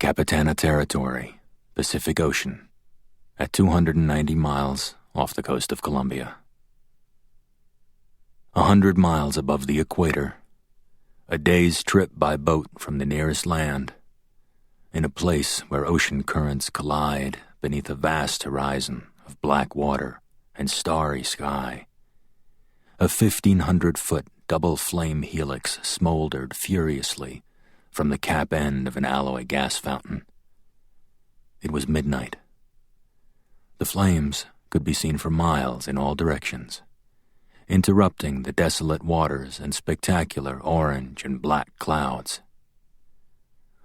Capitana Territory, Pacific Ocean, at 290 miles off the coast of Colombia. 100 miles above the equator, a day's trip by boat from the nearest land, in a place where ocean currents collide beneath a vast horizon of black water and starry sky. A 1,500-foot double-flame helix smoldered furiously from the cap end of an alloy gas fountain. It was midnight. The flames could be seen for miles in all directions, interrupting the desolate waters and spectacular orange and black clouds.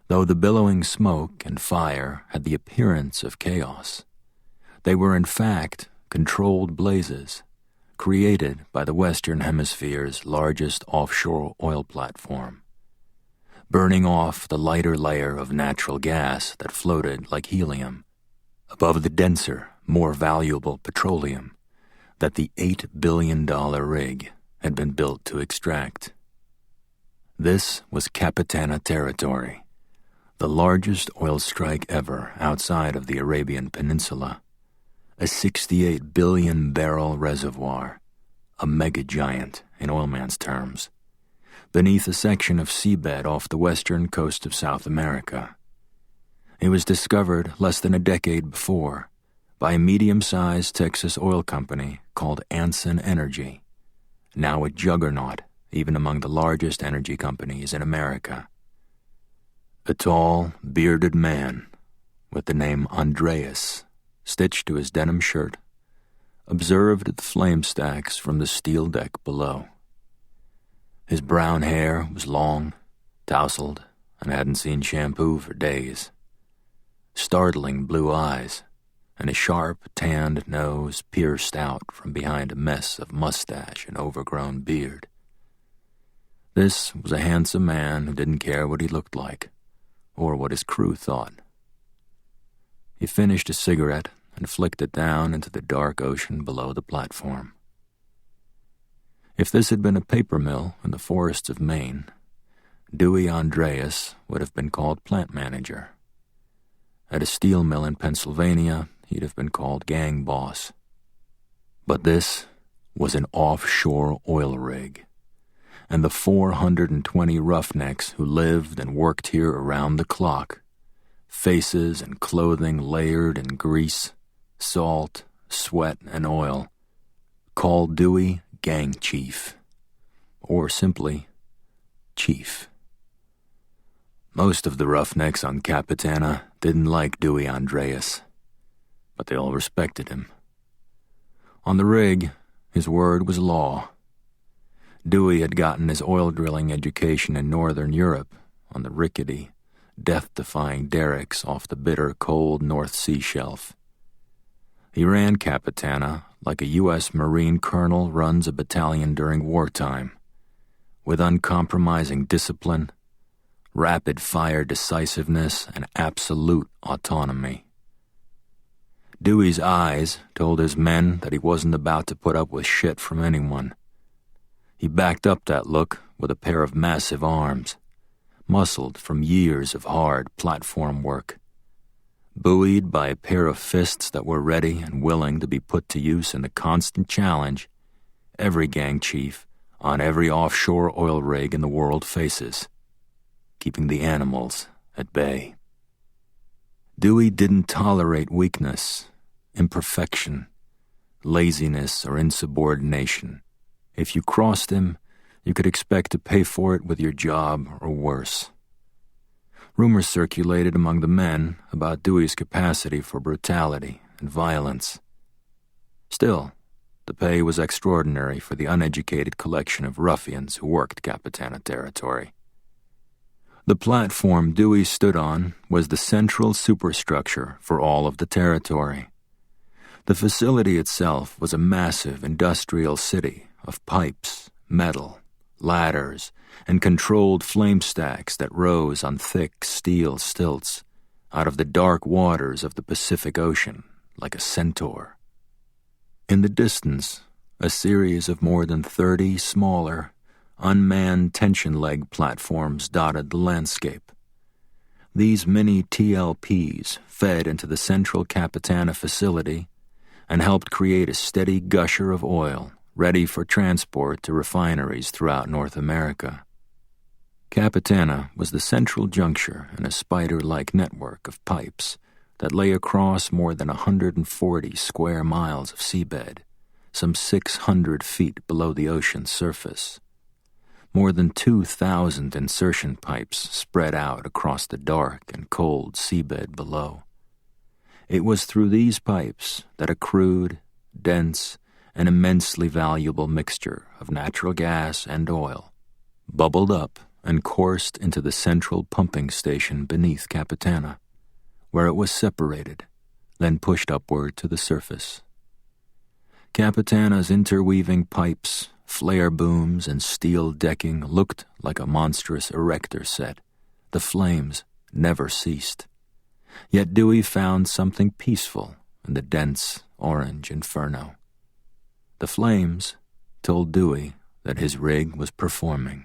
Though the billowing smoke and fire had the appearance of chaos, they were in fact controlled blazes created by the Western Hemisphere's largest offshore oil platform, burning off the lighter layer of natural gas that floated like helium above the denser, more valuable petroleum that the $8 billion rig had been built to extract. This was Capitana Territory, the largest oil strike ever outside of the Arabian Peninsula, a 68 billion barrel reservoir, a mega-giant in oilman's terms, beneath a section of seabed off the western coast of South America. It was discovered less than a decade before by a medium-sized Texas oil company called Anson Energy, now a juggernaut even among the largest energy companies in America. A tall, bearded man with the name Andreas stitched to his denim shirt observed the flame stacks from the steel deck below. His brown hair was long, tousled, and hadn't seen shampoo for days. Startling blue eyes and a sharp, tanned nose pierced out from behind a mess of mustache and overgrown beard. This was a handsome man who didn't care what he looked like, or what his crew thought. He finished a cigarette and flicked it down into the dark ocean below the platform. If this had been a paper mill in the forests of Maine, Dewey Andreas would have been called plant manager. At a steel mill in Pennsylvania, he'd have been called gang boss. But this was an offshore oil rig, and the 420 roughnecks who lived and worked here around the clock, faces and clothing layered in grease, salt, sweat, and oil, called Dewey Gang Chief, or simply Chief. Most of the roughnecks on Capitana didn't like Dewey Andreas, but they all respected him. On the rig, his word was law. Dewey had gotten his oil drilling education in Northern Europe on the rickety, death-defying derricks off the bitter, cold North Sea shelf. He ran Capitana like a U.S. Marine colonel runs a battalion during wartime, with uncompromising discipline, rapid-fire decisiveness, and absolute autonomy. Dewey's eyes told his men that he wasn't about to put up with shit from anyone. He backed up that look with a pair of massive arms, muscled from years of hard platform work, buoyed by a pair of fists that were ready and willing to be put to use in the constant challenge every gang chief on every offshore oil rig in the world faces, keeping the animals at bay. Dewey didn't tolerate weakness, imperfection, laziness, or insubordination. If you crossed him, you could expect to pay for it with your job or worse. Rumors circulated among the men about Dewey's capacity for brutality and violence. Still, the pay was extraordinary for the uneducated collection of ruffians who worked Capitana Territory. The platform Dewey stood on was the central superstructure for all of the territory. The facility itself was a massive industrial city of pipes, metal, ladders, and controlled flame stacks that rose on thick steel stilts out of the dark waters of the Pacific Ocean like a centaur. In the distance, a series of more than 30 smaller, unmanned tension leg platforms dotted the landscape. These mini TLPs fed into the central Capitana facility and helped create a steady gusher of oil ready for transport to refineries throughout North America. Capitana was the central juncture in a spider-like network of pipes that lay across more than 140 square miles of seabed, some 600 feet below the ocean's surface. More than 2,000 insertion pipes spread out across the dark and cold seabed below. It was through these pipes that a crude, dense, and immensely valuable mixture of natural gas and oil bubbled up and coursed into the central pumping station beneath Capitana, where it was separated, then pushed upward to the surface. Capitana's interweaving pipes, flare booms, and steel decking looked like a monstrous erector set. The flames never ceased. Yet Dewey found something peaceful in the dense orange inferno. The flames told Dewey that his rig was performing.